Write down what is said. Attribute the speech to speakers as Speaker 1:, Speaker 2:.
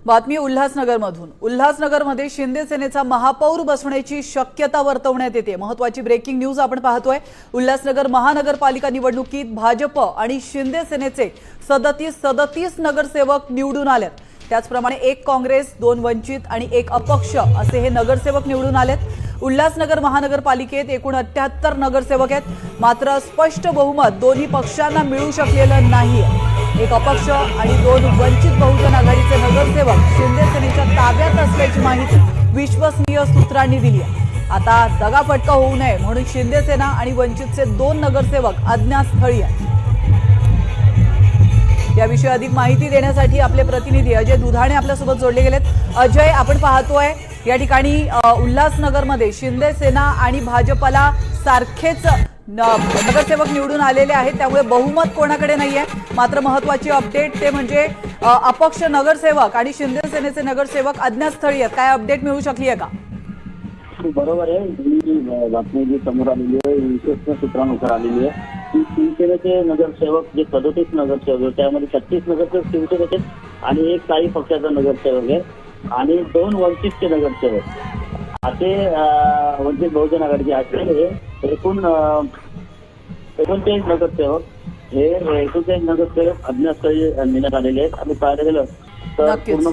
Speaker 1: बातमी उल्हासनगरमधून। उल्हासनगरमध्ये शिंदे सेनेचा महापौर बसण्याची शक्यता वर्तवण्यात येते। महत्त्वाची ब्रेकिंग न्यूज आपण पाहतोय। उल्हासनगर महानगरपालिका निवडणुकीत भाजप आणि शिंदे सेनेचे 37 नगरसेवक निवडून आलेत। त्याचप्रमाणे एक काँग्रेस, 2 वंचित आणि 1 अपक्ष असे हे नगरसेवक निवडून आलेत। उल्हासनगर महानगरपालिकेत एकूण 78 नगरसेवक आहेत। मात्र स्पष्ट बहुमत दोन्ही पक्षांना मिळू शकलेलं नाहीये। एक अपक्ष आणि 2 वंचित बहुजन आघाडीचे नगरसेवक शिंदे सेनेच्या ताब्यात असल्याची माहिती विश्वसनीय सूत्रांनी दिली आहे। आता दगाफटका होऊ नये म्हणून शिंदे सेना आणि वंचितचे 2 नगरसेवक अज्ञातस्थळी आहेत। याविषयी अधिक माहिती देण्यासाठी आपले प्रतिनिधी अजय दुधाणे आपल्यासोबत जोडले गेलेत। अजय, आपण पाहतोय या ठिकाणी उल्हासनगरमध्ये शिंदे सेना आणि भाजपला सारखेच नगरसेवक निवडून आलेले आहेत, त्यामुळे बहुमत कोणाकडे नाहीये। मात्र महत्त्वाची अपडेट ते म्हणजे अपक्ष नगरसेवक आणि शिंदे सेनेचे नगरसेवक अज्ञातस्थळी आहेत। काय अपडेट मिळू शकली आहे का?
Speaker 2: बरोबर आहे, ही बातमी जी समोर आलेली आहे विशेष सूत्रानुसार आलेली आहे की शिवसेनेचे नगरसेवक जे 37 नगरसेवक आहेत त्यामध्ये 36 नगरसेवक शिवसेनेचे आणि एक काही पक्षाचा नगरसेवक आहे आणि 2 वंचितचे नगरसेवक असे वंचित बहुजन आघाडीचे असलेले एकूण 39 नगरसेवक हे 39 नगरसेवक अज्ञातस्थळी नेण्यात आलेले आहेत। आणि पाहायला गेलं तर पूर्ण